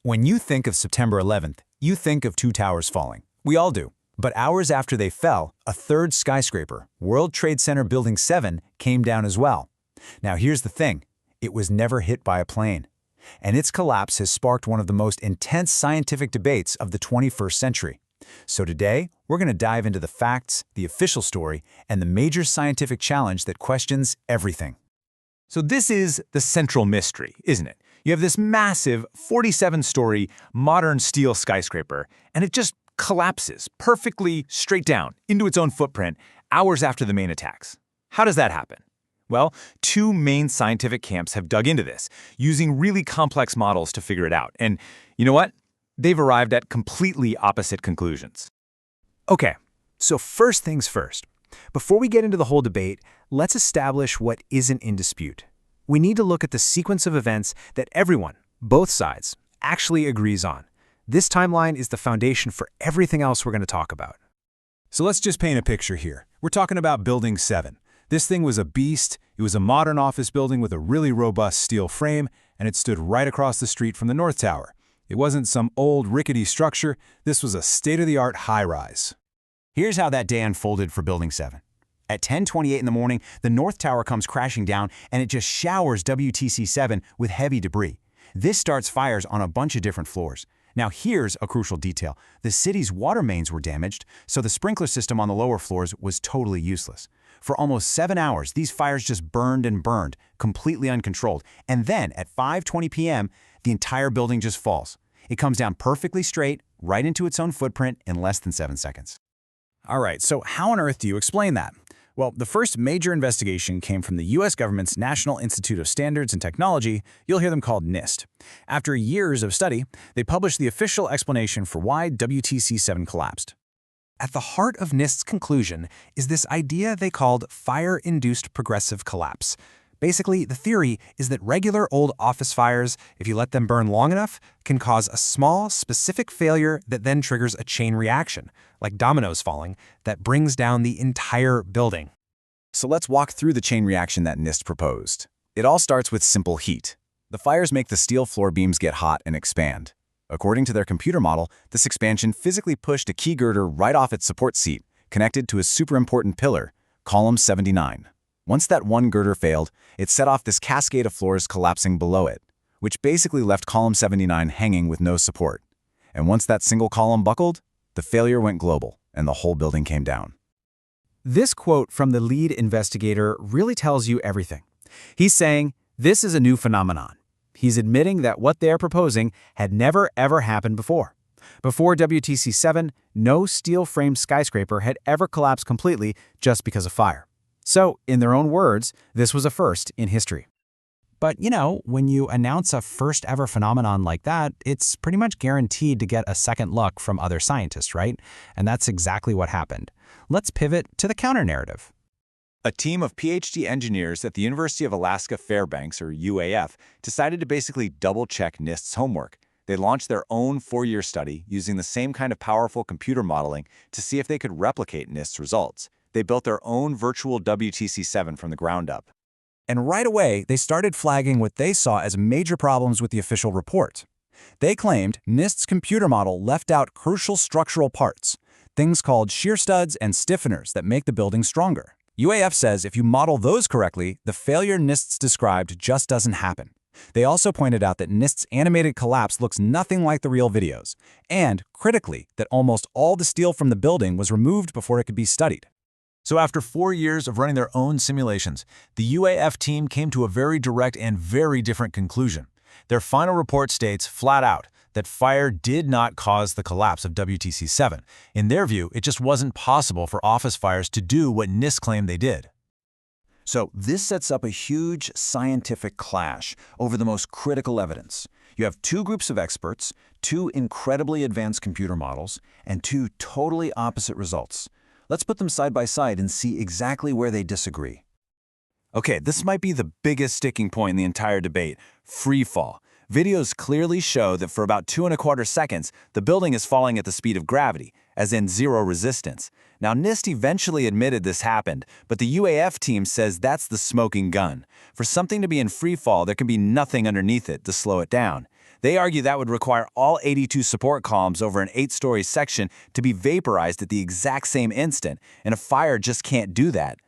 When you think of September 11th, you think of two towers falling. We all do. But hours after they fell, a third skyscraper, World Trade Center Building 7, came down as well. Now here's the thing. It was never hit by a plane. And its collapse has sparked one of the most intense scientific debates of the 21st century. So today, we're going to dive into the facts, the official story, and the major scientific challenge that questions everything. So this is the central mystery, isn't it? You have this massive 47-story modern steel skyscraper, and it just collapses perfectly straight down into its own footprint hours after the main attacks. How does that happen? Well, two main scientific camps have dug into this, using really complex models to figure it out. And you know what? They've arrived at completely opposite conclusions. Okay, so first things first. Before we get into the whole debate, let's establish what isn't in dispute. We need to look at the sequence of events that everyone, both sides, actually agrees on. This timeline is the foundation for everything else we're going to talk about. So let's just paint a picture here. We're talking about Building 7. This thing was a beast. It was a modern office building with a really robust steel frame, and it stood right across the street from the North Tower. It wasn't some old, rickety structure. This was a state-of-the-art high-rise. Here's how that day unfolded for Building 7. At 10:28 in the morning, the North Tower comes crashing down, and it just showers WTC 7 with heavy debris. This starts fires on a bunch of different floors. Now here's a crucial detail. The city's water mains were damaged, so the sprinkler system on the lower floors was totally useless. For almost 7 hours, these fires just burned and burned, completely uncontrolled. And then, at 5:20 p.m., the entire building just falls. It comes down perfectly straight, right into its own footprint in less than 7 seconds. All right, so how on earth do you explain that? Well, the first major investigation came from the U.S. government's National Institute of Standards and Technology. You'll hear them called NIST. After years of study, they published the official explanation for why WTC 7 collapsed. At the heart of NIST's conclusion is this idea they called fire-induced progressive collapse. Basically, the theory is that regular old office fires, if you let them burn long enough, can cause a small, specific failure that then triggers a chain reaction, like dominoes falling, that brings down the entire building. So let's walk through the chain reaction that NIST proposed. It all starts with simple heat. The fires make the steel floor beams get hot and expand. According to their computer model, this expansion physically pushed a key girder right off its support seat, connected to a super important pillar, column 79. Once that one girder failed, it set off this cascade of floors collapsing below it, which basically left column 79 hanging with no support. And once that single column buckled, the failure went global, and the whole building came down. This quote from the lead investigator really tells you everything. He's saying, this is a new phenomenon. He's admitting that what they're proposing had never ever happened before. Before WTC 7, no steel-framed skyscraper had ever collapsed completely just because of fire. So, in their own words, this was a first in history. But, when you announce a first-ever phenomenon like that, it's pretty much guaranteed to get a second look from other scientists, right? And that's exactly what happened. Let's pivot to the counter-narrative. A team of PhD engineers at the University of Alaska Fairbanks, or UAF, decided to basically double-check NIST's homework. They launched their own 4-year study using the same kind of powerful computer modeling to see if they could replicate NIST's results. They built their own virtual WTC 7 from the ground up. And right away, they started flagging what they saw as major problems with the official report. They claimed NIST's computer model left out crucial structural parts, things called shear studs and stiffeners that make the building stronger. UAF says if you model those correctly, the failure NIST's described just doesn't happen. They also pointed out that NIST's animated collapse looks nothing like the real videos, and, critically, that almost all the steel from the building was removed before it could be studied. So after 4 years of running their own simulations, the UAF team came to a very direct and very different conclusion. Their final report states flat out that fire did not cause the collapse of WTC 7. In their view, it just wasn't possible for office fires to do what NIST claimed they did. So this sets up a huge scientific clash over the most critical evidence. You have two groups of experts, two incredibly advanced computer models, and two totally opposite results. Let's put them side by side and see exactly where they disagree. Okay, this might be the biggest sticking point in the entire debate: free fall. Videos clearly show that for about 2¼ seconds, the building is falling at the speed of gravity, as in zero resistance. Now, NIST eventually admitted this happened, but the UAF team says that's the smoking gun. For something to be in free fall, there can be nothing underneath it to slow it down. They argue that would require all 82 support columns over an 8-story section to be vaporized at the exact same instant, and a fire just can't do that.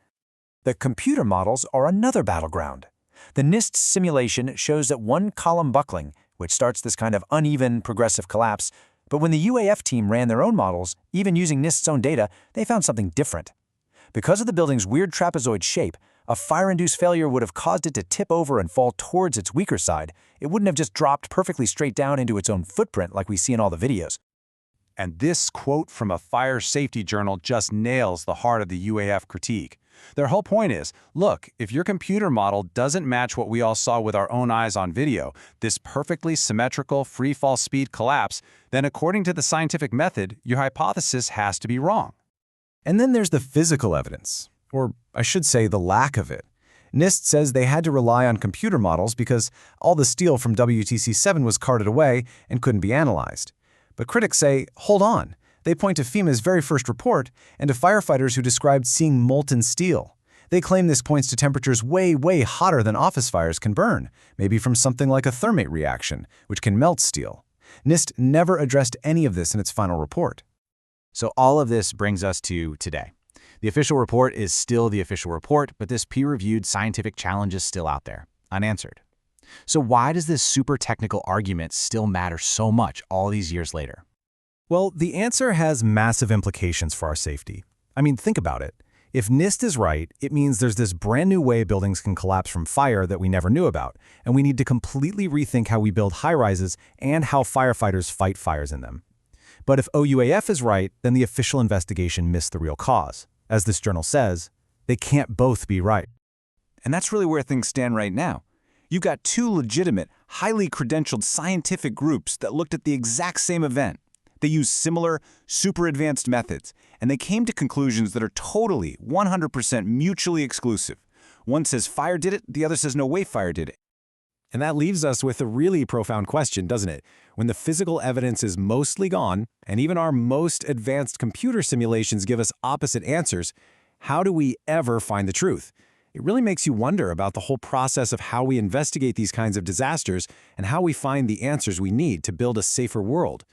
The computer models are another battleground. The NIST simulation shows that one column buckling, which starts this kind of uneven, progressive collapse, but when the UAF team ran their own models, even using NIST's own data, they found something different. Because of the building's weird trapezoid shape, a fire-induced failure would have caused it to tip over and fall towards its weaker side. It wouldn't have just dropped perfectly straight down into its own footprint like we see in all the videos. And this quote from a fire safety journal just nails the heart of the UAF critique. Their whole point is, look, if your computer model doesn't match what we all saw with our own eyes on video, this perfectly symmetrical free-fall speed collapse, then according to the scientific method, your hypothesis has to be wrong. And then there's the physical evidence, or I should say the lack of it. NIST says they had to rely on computer models because all the steel from WTC 7 was carted away and couldn't be analyzed. But critics say, hold on. They point to FEMA's very first report and to firefighters who described seeing molten steel. They claim this points to temperatures way, way hotter than office fires can burn, maybe from something like a thermate reaction, which can melt steel. NIST never addressed any of this in its final report. So all of this brings us to today. The official report is still the official report, but this peer-reviewed scientific challenge is still out there, unanswered. So why does this super technical argument still matter so much all these years later? Well, the answer has massive implications for our safety. I mean, think about it. If NIST is right, it means there's this brand new way buildings can collapse from fire that we never knew about, and we need to completely rethink how we build high-rises and how firefighters fight fires in them. But if OUAF is right, then the official investigation missed the real cause. As this journal says, they can't both be right. And that's really where things stand right now. You've got two legitimate, highly credentialed scientific groups that looked at the exact same event. They used similar, super advanced methods, and they came to conclusions that are totally, 100% mutually exclusive. One says fire did it, the other says no way fire did it. And that leaves us with a really profound question, doesn't it? When the physical evidence is mostly gone, and even our most advanced computer simulations give us opposite answers, how do we ever find the truth? It really makes you wonder about the whole process of how we investigate these kinds of disasters and how we find the answers we need to build a safer world.